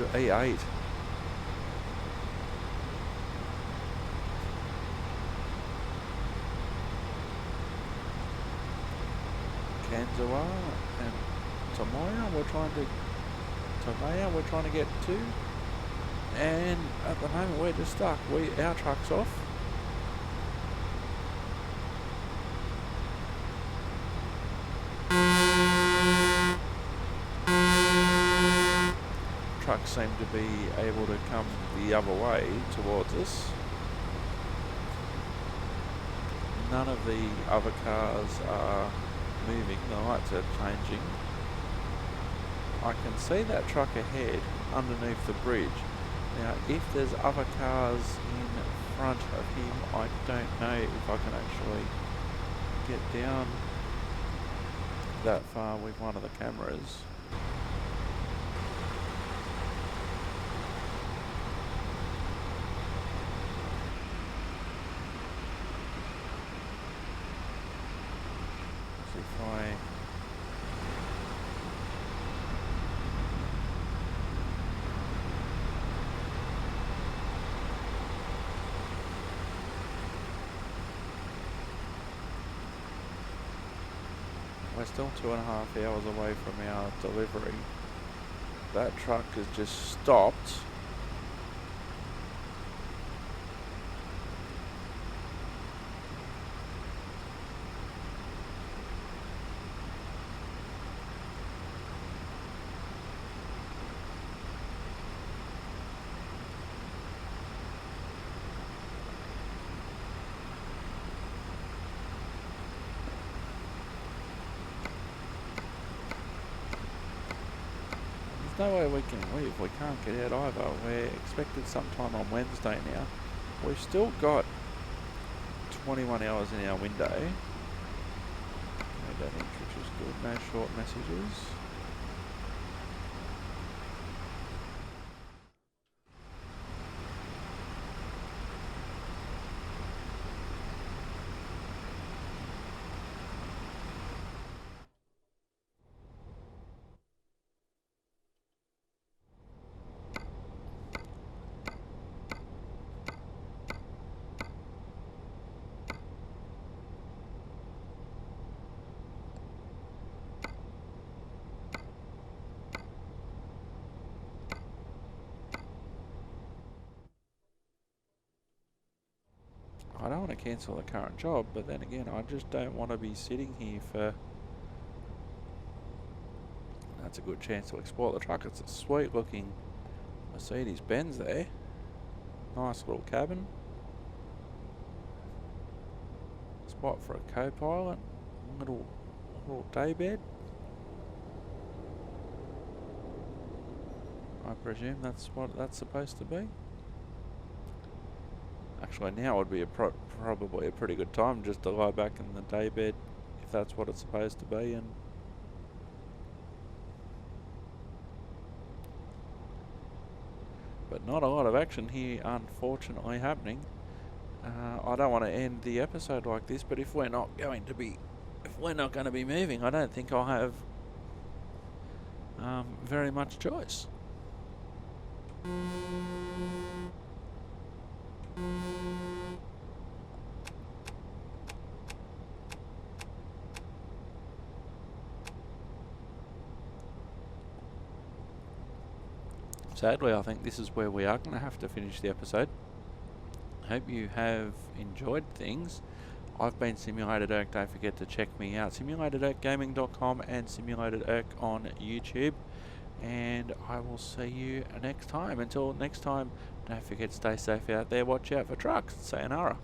E8. Kanzawa and Tomoya we're trying to get to. And at the moment we're just stuck. Our truck's off. Trucks seem to be able to come the other way towards us. None of the other cars are moving, the lights are changing. I can see that truck ahead underneath the bridge. Now if there's other cars in front of him, I don't know if I can actually get down that far with one of the cameras. See if I We're still 2.5 hours away from our delivery. That truck has just stopped. There's no way we can leave. We can't get out either. We're expected sometime on Wednesday now. We've still got 21 hours in our window. No damage, which is good. No short messages. to cancel the current job, but then again, I just don't want to be sitting here for... That's a good chance to exploit the truck. It's a sweet looking Mercedes-Benz there. Nice little cabin. Spot for a co-pilot. Little day bed. I presume that's what that's supposed to be. Actually, now would be probably a pretty good time just to lie back in the day bed, if that's what it's supposed to be. And but not a lot of action here, unfortunately, happening. I don't want to end the episode like this, but if we're not going to be moving, I don't think I'll have very much choice. Sadly, I think this is where we are going to have to finish the episode. Hope you have enjoyed things. I've been Simulated Erk. Don't forget to check me out, simulatedurkgaming.com and Simulated Erk on YouTube. And I will see you next time. Until next time, don't forget to stay safe out there. Watch out for trucks. Sayonara.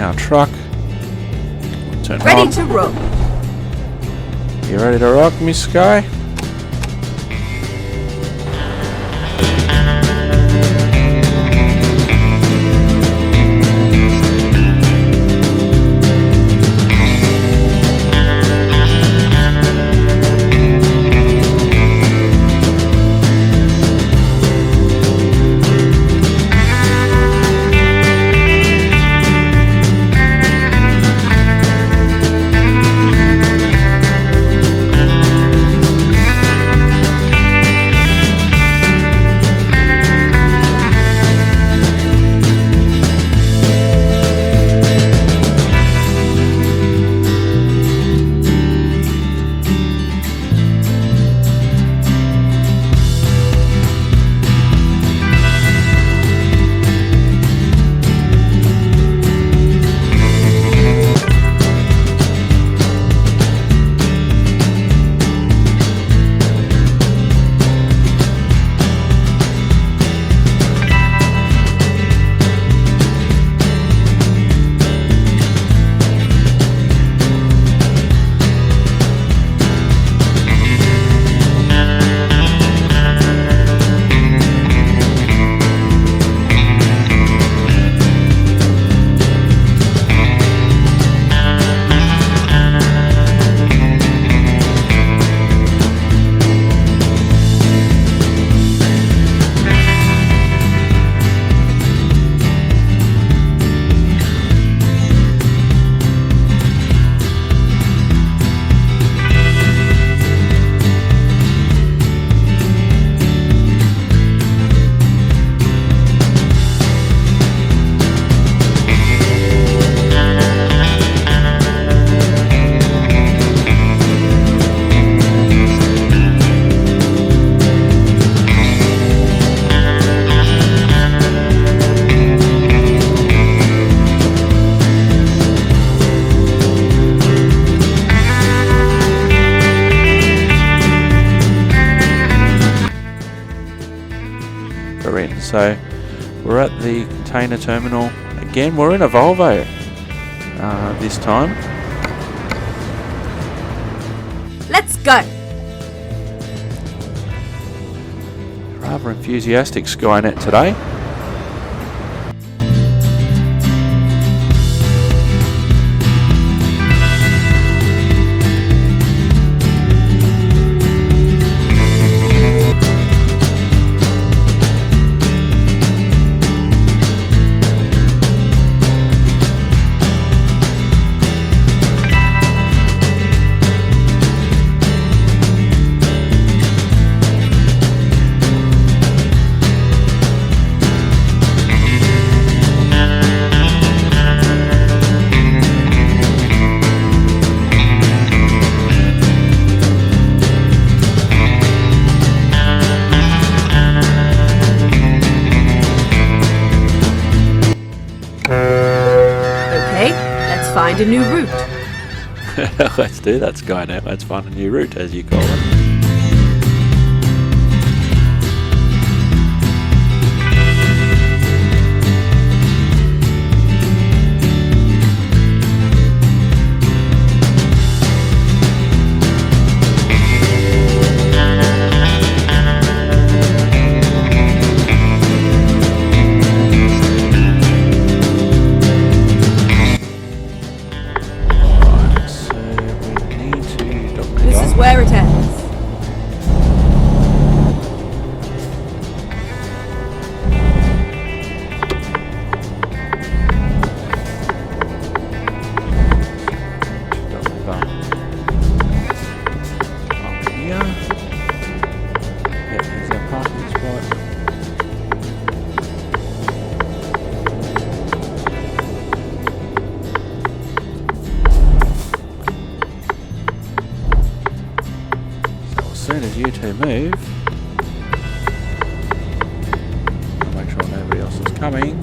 our truck. Turn Ready on. to roll. You ready to rock, Miss Skye? So we're at the container terminal again. We're in a Volvo this time. Let's go. Rather enthusiastic Skynet today. Find a new route. Let's do that, Skynet. Let's find a new route, as you call it. Where it ends. Up here. Yep, there's our parking spot. As soon as you two move, I'll make sure nobody else is coming.